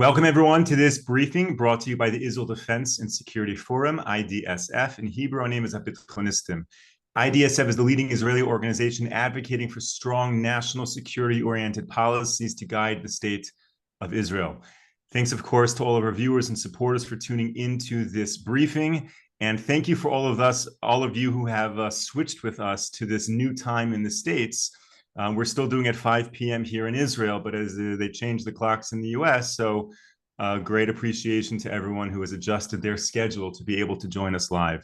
Welcome, everyone, to this briefing brought to you by the Israel Defense and Security Forum, IDSF. In Hebrew, our name is Abitchonistim. IDSF is the leading Israeli organization advocating for strong national security-oriented policies to guide the state of Israel. Thanks, of course, to all of our viewers and supporters for tuning into this briefing. And thank you for all of you who have switched with us to this new time in the States. We're still doing at 5 p.m. here in Israel, but as they changed the clocks in the US, so great appreciation to everyone who has adjusted their schedule to be able to join us live.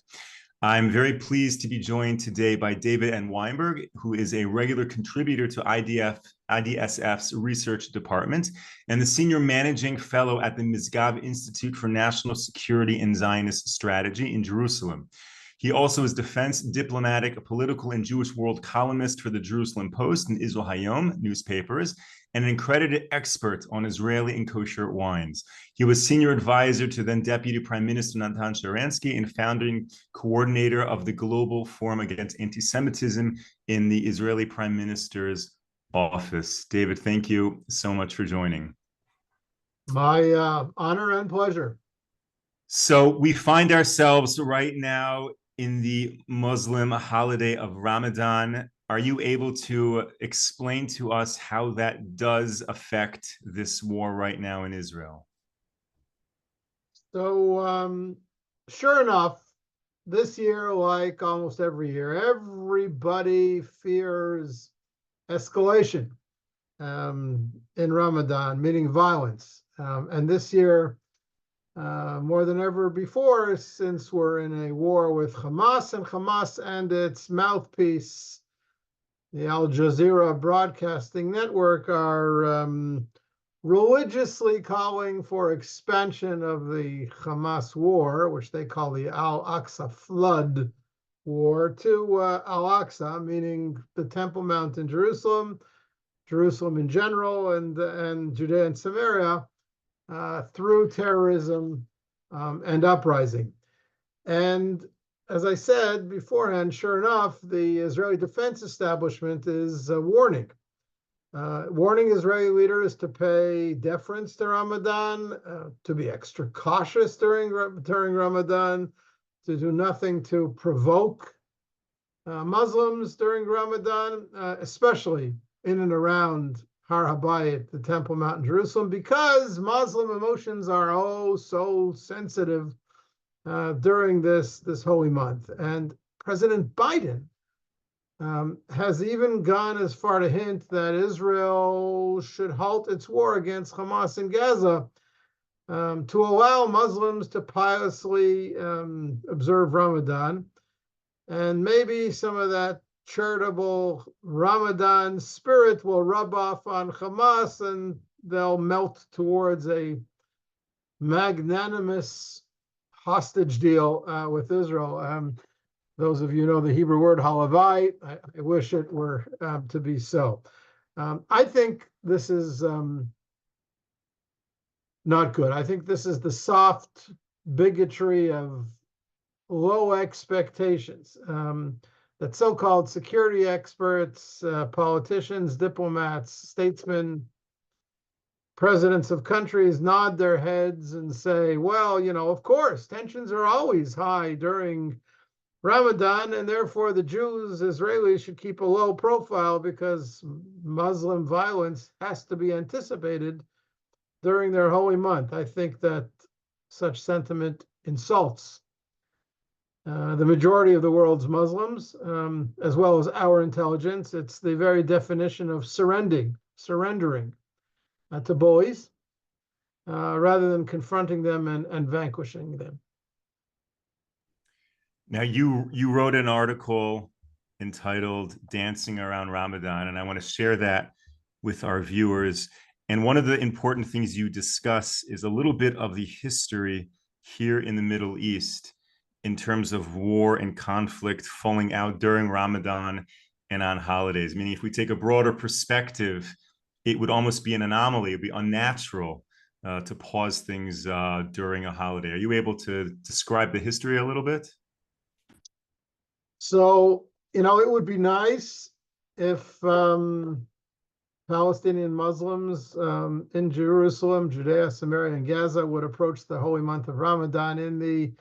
I'm very pleased to be joined today by David N. Weinberg, who is a regular contributor to IDSF's research department and the senior managing fellow at the Mizgav Institute for National Security and Zionist Strategy in Jerusalem. He also is defense, diplomatic, political, and Jewish world columnist for the Jerusalem Post and Israel Hayom newspapers, and an accredited expert on Israeli and kosher wines. He was senior advisor to then Deputy Prime Minister Natan Sharansky and founding coordinator of the Global Forum Against Anti-Semitism in the Israeli Prime Minister's office. David, thank you so much for joining. My honor and pleasure. So we find ourselves right now in the Muslim holiday of Ramadan. Are you able to explain to us how that does affect this war right now in Israel? So, sure enough, this year, like almost every year, everybody fears escalation in Ramadan, meaning violence. And this year, more than ever before, since we're in a war with Hamas, and Hamas and its mouthpiece, the Al Jazeera broadcasting network, are religiously calling for expansion of the Hamas war, which they call the Al-Aqsa flood war, to Al-Aqsa, meaning the Temple Mount in Jerusalem, Jerusalem in general, and Judea and Samaria, through terrorism and uprising. And as I said beforehand, sure enough, the Israeli defense establishment is warning Israeli leaders to pay deference to Ramadan, to be extra cautious during Ramadan, to do nothing to provoke Muslims during Ramadan, especially in and around Har HaBayit, the Temple Mount in Jerusalem, because Muslim emotions are so sensitive during this holy month. And President Biden has even gone as far to hint that Israel should halt its war against Hamas in Gaza to allow Muslims to piously observe Ramadan. And maybe some of that charitable Ramadan spirit will rub off on Hamas and they'll melt towards a magnanimous hostage deal with Israel. Those of you know the Hebrew word halavai. I wish it were to be so. I think this is not good. I think this is the soft bigotry of low expectations that so-called security experts, politicians, diplomats, statesmen, presidents of countries nod their heads and say, well, of course, tensions are always high during Ramadan, and therefore the Jews, Israelis, should keep a low profile because Muslim violence has to be anticipated during their holy month. I think that such sentiment insults the majority of the world's Muslims, as well as our intelligence. It's the very definition of surrendering to bullies, rather than confronting them and vanquishing them. Now, you wrote an article entitled Dancing Around Ramadan, and I want to share that with our viewers. And one of the important things you discuss is a little bit of the history here in the Middle East in terms of war and conflict falling out during Ramadan and on holidays. Meaning, if we take a broader perspective, it would almost be an anomaly. It'd be unnatural to pause things during a holiday. Are you able to describe the history a little bit? So, it would be nice if Palestinian Muslims in Jerusalem, Judea, Samaria, and Gaza would approach the holy month of Ramadan in the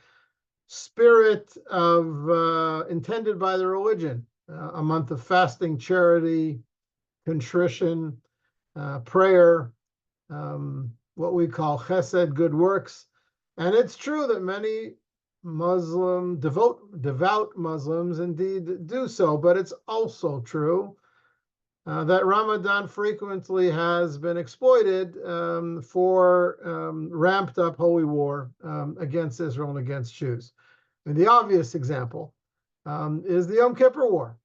spirit of intended by the religion, a month of fasting, charity, contrition, prayer, what we call chesed, good works. And it's true that many devout Muslims indeed do so, but it's also true that Ramadan frequently has been exploited for ramped up holy war against Israel and against Jews. And the obvious example is the Yom Kippur War.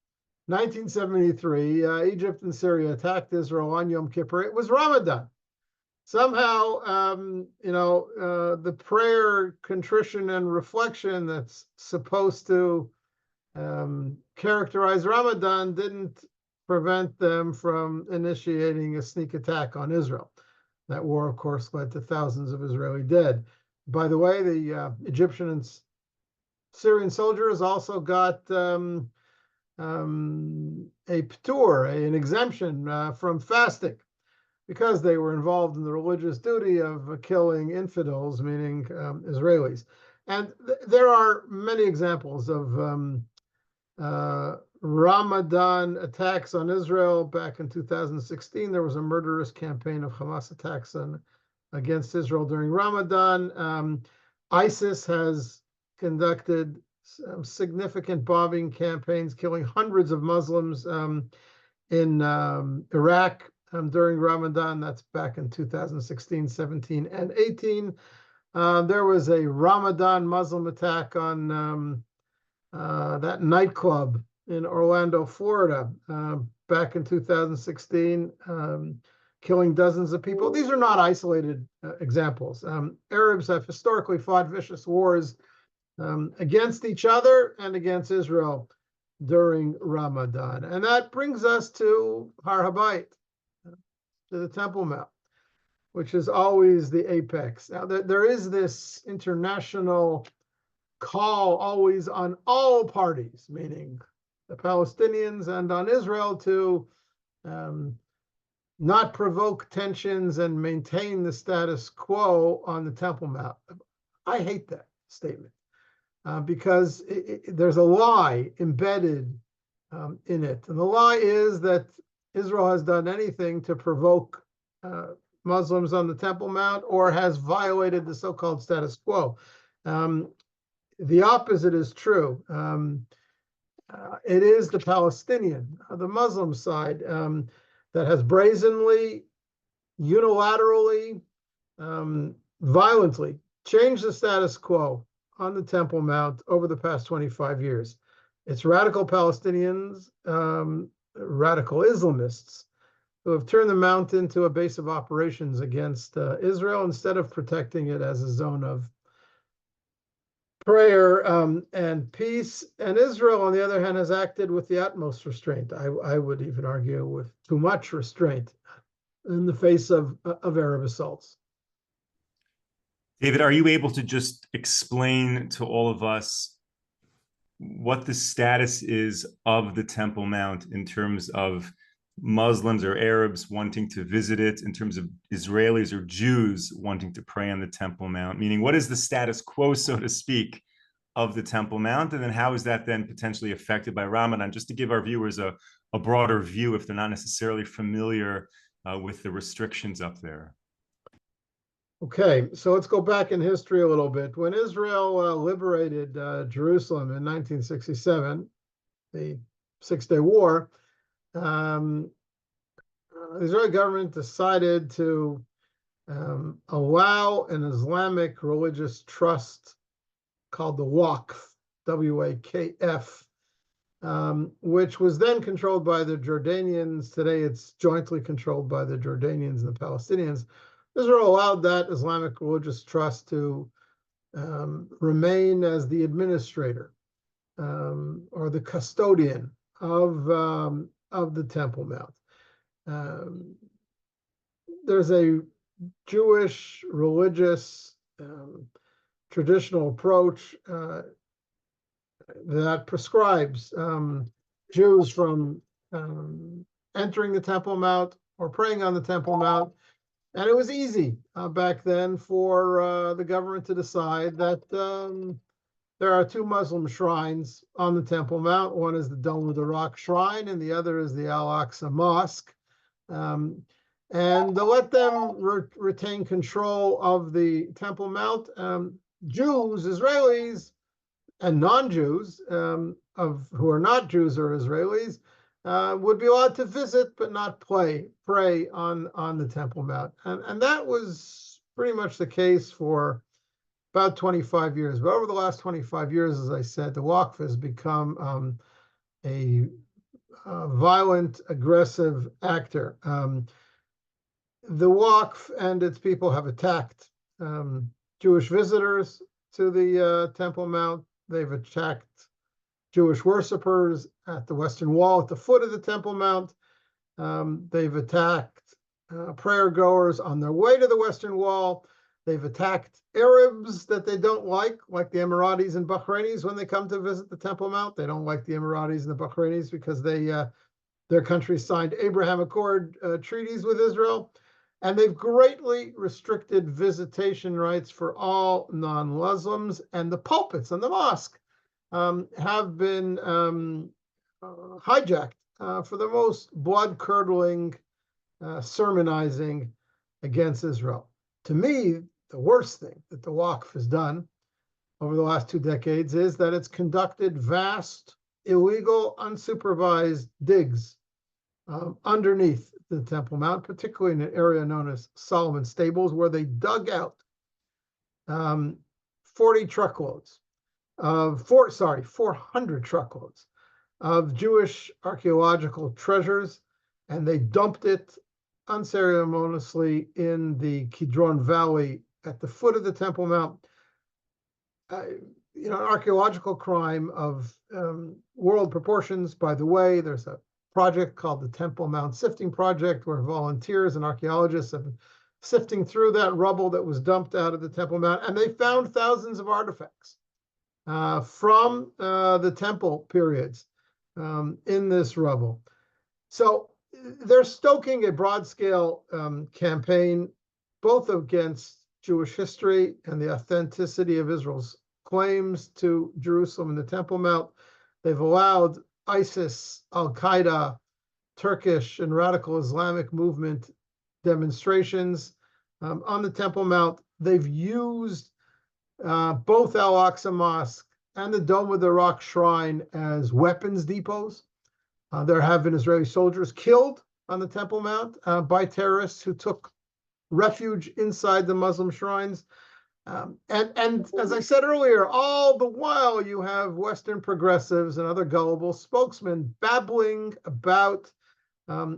1973, Egypt and Syria attacked Israel on Yom Kippur. It was Ramadan. Somehow, the prayer, contrition, and reflection that's supposed to characterize Ramadan didn't prevent them from initiating a sneak attack on Israel. That war, of course, led to thousands of Israeli dead. By the way, the Egyptian and Syrian soldiers also got a ptur, an exemption from fasting, because they were involved in the religious duty of killing infidels, meaning Israelis. And there are many examples of Ramadan attacks on Israel. Back in 2016, there was a murderous campaign of Hamas attacks against Israel during Ramadan. ISIS has conducted significant bombing campaigns, killing hundreds of Muslims in Iraq during Ramadan. That's back in 2016, 17, and 18. There was a Ramadan Muslim attack on that nightclub in Orlando, Florida, back in 2016, killing dozens of people. These are not isolated examples. Arabs have historically fought vicious wars against each other and against Israel during Ramadan. And that brings us to Har Habayit, to the Temple Mount, which is always the apex. Now, there is this international call always on all parties, meaning the Palestinians and on Israel, to not provoke tensions and maintain the status quo on the Temple Mount. I hate that statement because there's a lie embedded in it. And the lie is that Israel has done anything to provoke Muslims on the Temple Mount or has violated the so-called status quo. The opposite is true. It is the Palestinian, the Muslim side, that has brazenly, unilaterally, violently changed the status quo on the Temple Mount over the past 25 years. It's radical Palestinians, radical Islamists, who have turned the mount into a base of operations against Israel instead of protecting it as a zone of prayer and peace. And Israel, on the other hand, has acted with the utmost restraint. I would even argue with too much restraint in the face of Arab assaults. David, are you able to just explain to all of us what the status is of the Temple Mount in terms of Muslims or Arabs wanting to visit it, in terms of Israelis or Jews wanting to pray on the Temple Mount? Meaning, what is the status quo, so to speak, of the Temple Mount? And then how is that then potentially affected by Ramadan? Just to give our viewers a broader view if they're not necessarily familiar with the restrictions up there. Okay, so let's go back in history a little bit. When Israel liberated Jerusalem in 1967, the Six-Day War, the Israeli government decided to allow an Islamic religious trust called the Waqf, W-A-K-F, which was then controlled by the Jordanians. Today, it's jointly controlled by the Jordanians and the Palestinians. Israel allowed that Islamic religious trust to remain as the administrator or the custodian of the Temple Mount. There's a Jewish religious traditional approach that prescribes Jews from entering the Temple Mount or praying on the Temple Mount. And it was easy back then for the government to decide that there are two Muslim shrines on the Temple Mount. One is the Dome of the Rock Shrine, and the other is the Al-Aqsa Mosque. And to let them retain control of the Temple Mount, Jews, Israelis, and non-Jews who are not Jews or Israelis would be allowed to visit but not pray on the Temple Mount. And that was pretty much the case for about 25 years. But over the last 25 years, as I said, the Waqf has become a violent, aggressive actor. The Waqf and its people have attacked Jewish visitors to the Temple Mount. They've attacked Jewish worshipers at the Western Wall at the foot of the Temple Mount. They've attacked prayer goers on their way to the Western Wall. They've attacked Arabs that they don't like the Emiratis and Bahrainis when they come to visit the Temple Mount. They don't like the Emiratis and the Bahrainis because their countries signed Abraham Accord treaties with Israel. And they've greatly restricted visitation rights for all non-Muslims, and the pulpits and the mosque have been hijacked for the most blood-curdling sermonizing against Israel. To me, the worst thing that the Waqf has done over the last 2 decades is that it's conducted vast, illegal, unsupervised digs underneath the Temple Mount, particularly in an area known as Solomon Stables, where they dug out 400 truckloads of Jewish archaeological treasures, and they dumped it unceremoniously in the Kidron Valley at the foot of the Temple Mount. An archaeological crime of world proportions. By the way, there's a project called the Temple Mount Sifting Project, where volunteers and archaeologists have been sifting through that rubble that was dumped out of the Temple Mount, and they found thousands of artifacts from the temple periods in this rubble. So they're stoking a broad-scale campaign, both against Jewish history and the authenticity of Israel's claims to Jerusalem and the Temple Mount. They've allowed ISIS, Al-Qaeda, Turkish, and radical Islamic movement demonstrations on the Temple Mount. They've used both Al-Aqsa Mosque and the Dome of the Rock Shrine as weapons depots. There have been Israeli soldiers killed on the Temple Mount by terrorists who took refuge inside the Muslim shrines. And as I said earlier, all the while you have Western progressives and other gullible spokesmen babbling about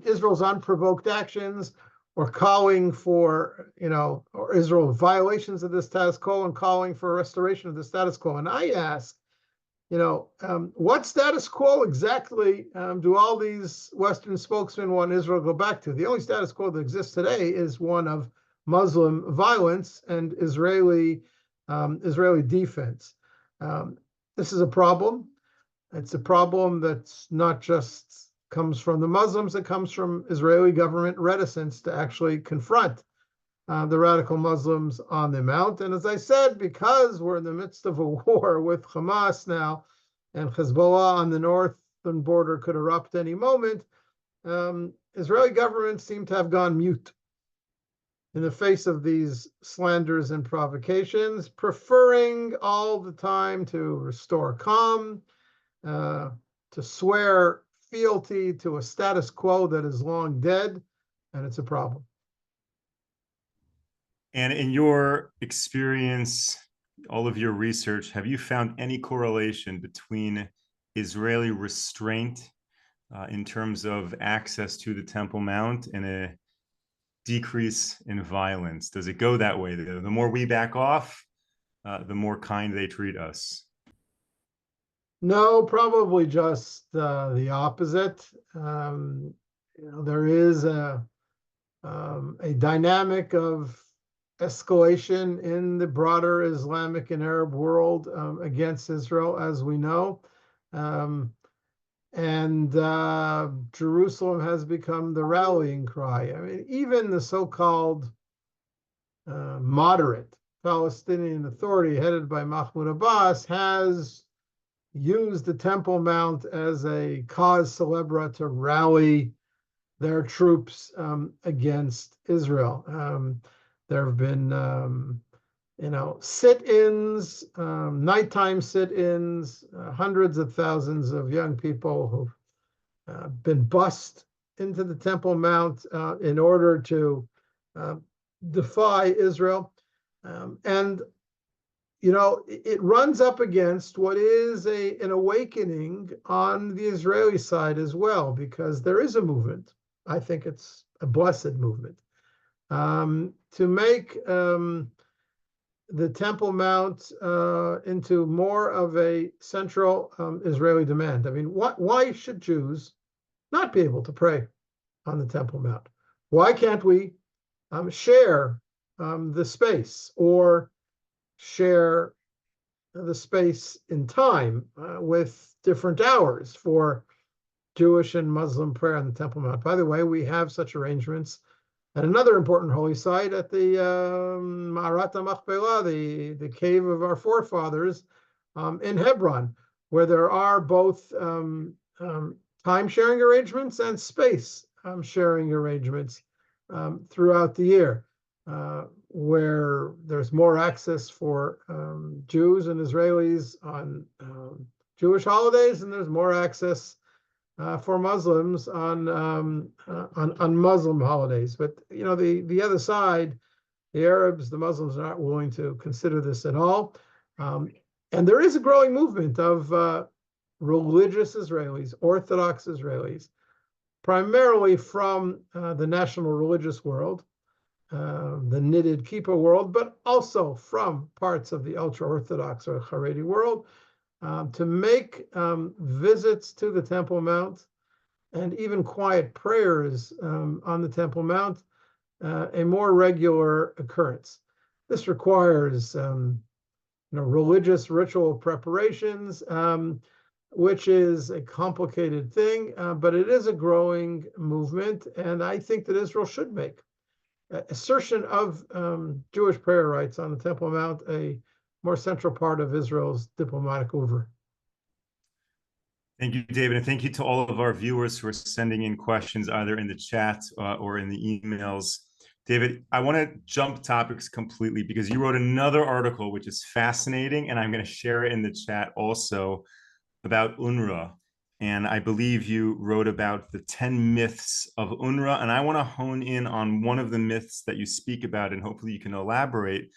Israel's unprovoked actions, or calling for, or Israel violations of the status quo and calling for a restoration of the status quo. And I ask, what status quo exactly do all these Western spokesmen want Israel to go back to? The only status quo that exists today is one of Muslim violence and Israeli defense. This is a problem. It's a problem that's not just comes from the Muslims, it comes from Israeli government reticence to actually confront the radical Muslims on the Mount. And as I said, because we're in the midst of a war with Hamas now, and Hezbollah on the northern border could erupt any moment, Israeli governments seem to have gone mute in the face of these slanders and provocations, preferring all the time to restore calm, to swear fealty to a status quo that is long dead, and it's a problem. And in your experience, all of your research, have you found any correlation between Israeli restraint in terms of access to the Temple Mount and a decrease in violence? Does it go that way? The more we back off, the more kind they treat us. No, probably just the opposite. There is a dynamic of escalation in the broader Islamic and Arab world against Israel, as we know. And Jerusalem has become the rallying cry. I mean, even the so-called moderate Palestinian Authority, headed by Mahmoud Abbas, has used the Temple Mount as a cause célèbre to rally their troops against Israel. There have been, sit-ins, nighttime sit-ins, hundreds of thousands of young people who've been bussed into the Temple Mount in order to defy Israel. And it runs up against what is an awakening on the Israeli side as well, because there is a movement. I think it's a blessed movement to make the Temple Mount into more of a central Israeli demand. I mean, why should Jews not be able to pray on the Temple Mount? Why can't we share the space, or share the space in time with different hours for Jewish and Muslim prayer on the Temple Mount? By the way, we have such arrangements at another important holy site, at the Ma'arat HaMachpelah, the cave of our forefathers in Hebron, where there are both time-sharing arrangements and space sharing arrangements throughout the year, where there's more access for Jews and Israelis on Jewish holidays, and there's more access for Muslims on Muslim holidays. But the other side, the Arabs, the Muslims, are not willing to consider this at all. And there is a growing movement of religious Israelis, Orthodox Israelis, primarily from the national religious world, the knitted kippah world, but also from parts of the ultra-Orthodox or Haredi world, to make visits to the Temple Mount and even quiet prayers on the Temple Mount a more regular occurrence. This requires religious ritual preparations, which is a complicated thing, but it is a growing movement, and I think that Israel should make assertion of Jewish prayer rights on the Temple Mount a more central part of Israel's diplomatic oeuvre. Thank you, David, and thank you to all of our viewers who are sending in questions either in the chat or in the emails. David, I want to jump topics completely because you wrote another article which is fascinating, and I'm going to share it in the chat also, about UNRWA. And I believe you wrote about the 10 myths of UNRWA, and I want to hone in on one of the myths that you speak about, and hopefully you can elaborate.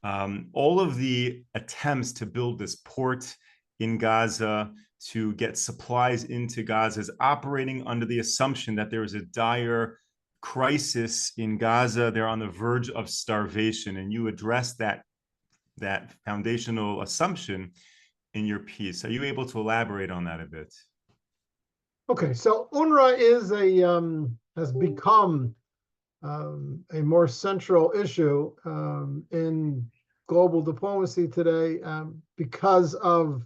All of the attempts to build this port in Gaza, to get supplies into Gaza, is operating under the assumption that there is a dire crisis in Gaza. They're on the verge of starvation, and you address that foundational assumption in your piece. Are you able to elaborate on that a bit? Okay, so UNRWA is has become a more central issue in global diplomacy today because of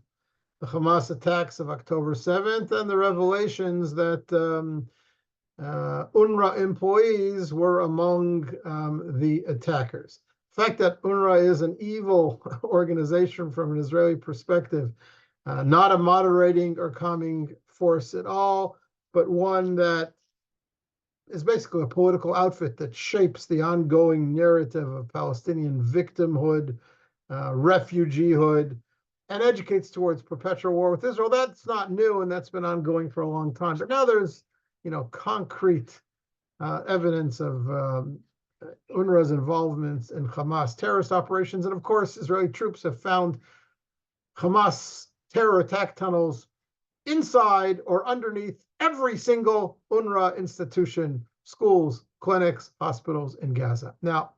the Hamas attacks of October 7th and the revelations that UNRWA employees were among the attackers. The fact that UNRWA is an evil organization from an Israeli perspective, not a moderating or calming force at all, but one that is basically a political outfit that shapes the ongoing narrative of Palestinian victimhood, refugeehood, and educates towards perpetual war with Israel. That's not new, and that's been ongoing for a long time. But now there's, concrete evidence of UNRWA's involvement in Hamas terrorist operations. And of course, Israeli troops have found Hamas terror attack tunnels inside or underneath every single UNRWA institution, schools, clinics, hospitals in Gaza. Now,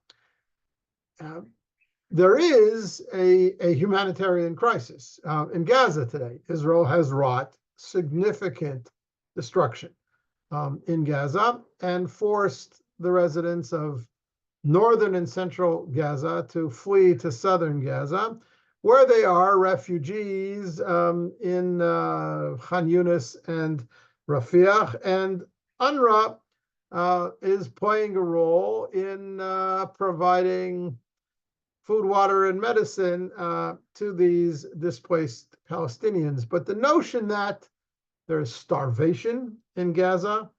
there is a humanitarian crisis in Gaza today. Israel has wrought significant destruction in Gaza and forced the residents of northern and central Gaza to flee to southern Gaza, where they are refugees in Khan Yunis and Rafiah, and UNRWA is playing a role in providing food, water, and medicine to these displaced Palestinians. But the notion that there's starvation in Gaza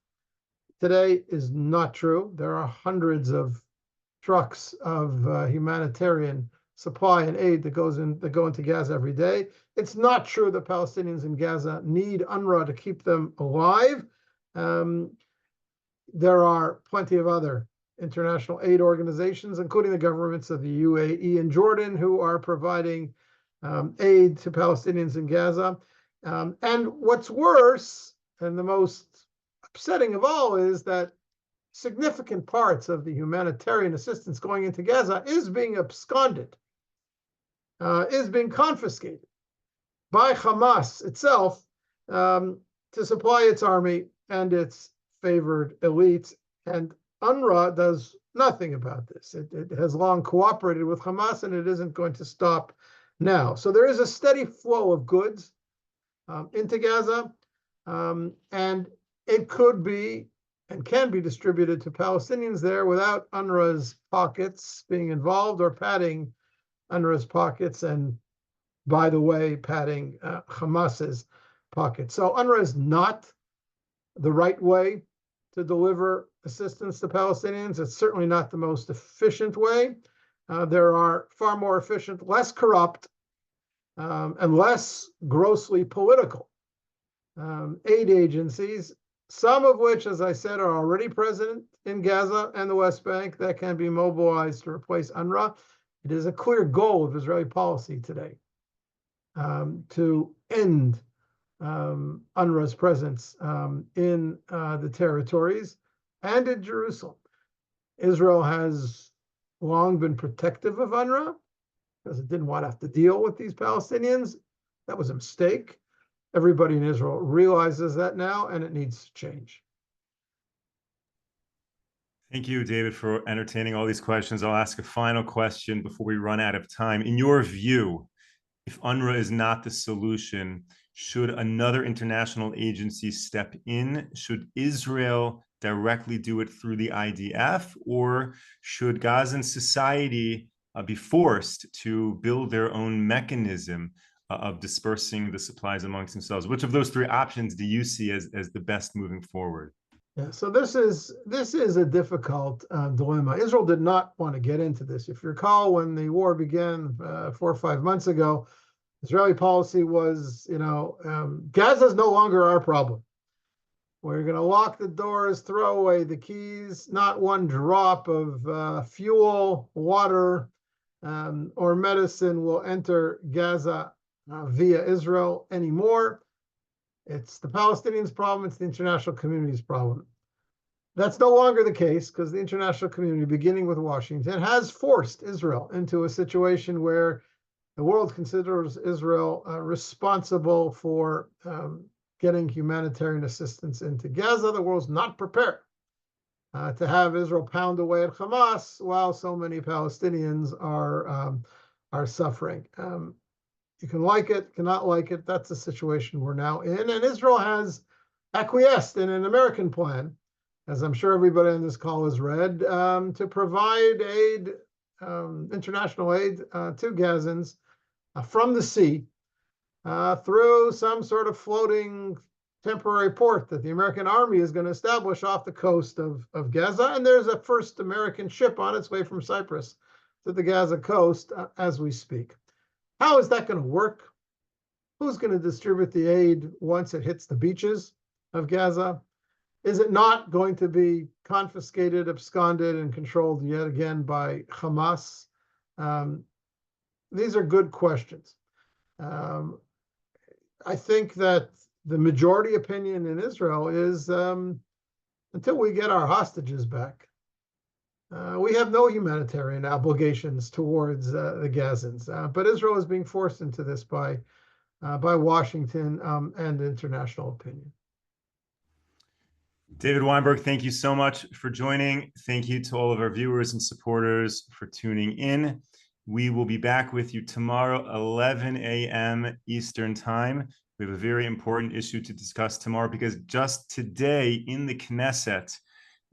today is not true. There are hundreds of trucks of humanitarian supply and aid that go into Gaza every day. It's not true that Palestinians in Gaza need UNRWA to keep them alive. There are plenty of other international aid organizations, including the governments of the UAE and Jordan, who are providing aid to Palestinians in Gaza. And what's worse, and the most upsetting of all, is that significant parts of the humanitarian assistance going into Gaza is being absconded, is being confiscated by Hamas itself to supply its army and its favored elites. And UNRWA does nothing about this. It has long cooperated with Hamas, and it isn't going to stop now. So there is a steady flow of goods into Gaza, and it could be and can be distributed to Palestinians there without UNRWA's pockets being involved or padding UNRWA's pockets, and by the way, padding Hamas's pockets. So UNRWA is not the right way to deliver assistance to Palestinians. It's certainly not the most efficient way. There are far more efficient, less corrupt, and less grossly political aid agencies, some of which, as I said, are already present in Gaza and the West Bank, that can be mobilized to replace UNRWA. It is a clear goal of Israeli policy today to end UNRWA's presence in the territories and in Jerusalem. Israel has long been protective of UNRWA because it didn't want to have to deal with these Palestinians. That was a mistake. Everybody in Israel realizes that now, and it needs to change. Thank you, David, for entertaining all these questions. I'll ask a final question before we run out of time. In your view, if UNRWA is not the solution, should another international agency step in? Should Israel directly do it through the IDF, or should Gazan society be forced to build their own mechanism of dispersing the supplies amongst themselves? Which of those three options do you see as the best moving forward? Yeah, so this is a difficult dilemma. Israel did not want to get into this. If you recall, when the war began 4 or 5 months ago, Israeli policy was, Gaza is no longer our problem. We're going to lock the doors, throw away the keys. Not one drop of fuel, water, or medicine will enter Gaza via Israel anymore. It's the Palestinians' problem. It's the international community's problem. That's no longer the case because the international community, beginning with Washington, has forced Israel into a situation where the world considers Israel responsible for getting humanitarian assistance into Gaza. The world's not prepared to have Israel pound away at Hamas while so many Palestinians are suffering. You can like it, cannot like it. That's the situation we're now in. And Israel has acquiesced in an American plan, as I'm sure everybody on this call has read, to provide aid, international aid to Gazans from the sea through some sort of floating temporary port that the American army is going to establish off the coast of Gaza. And there's a first American ship on its way from Cyprus to the Gaza coast as we speak. How is that going to work? Who's going to distribute the aid once it hits the beaches of Gaza? Is it not going to be confiscated, absconded, and controlled yet again by Hamas? These are good questions. I think that the majority opinion in Israel is until we get our hostages back, we have no humanitarian obligations towards the Gazans. But Israel is being forced into this by Washington and international opinion. David Weinberg, thank you so much for joining. Thank you to all of our viewers and supporters for tuning in. We will be back with you tomorrow, 11 a.m. Eastern Time. We have a very important issue to discuss tomorrow because just today in the Knesset,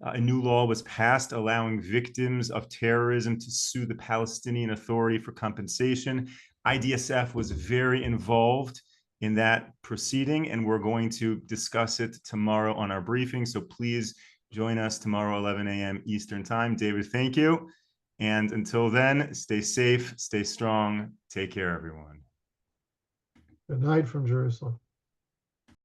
a new law was passed allowing victims of terrorism to sue the Palestinian Authority for compensation. IDSF was very involved in that proceeding, and we're going to discuss it tomorrow on our briefing. So please join us tomorrow, 11 a.m. Eastern Time. David, thank you. And until then, stay safe, stay strong. Take care, everyone. Good night from Jerusalem.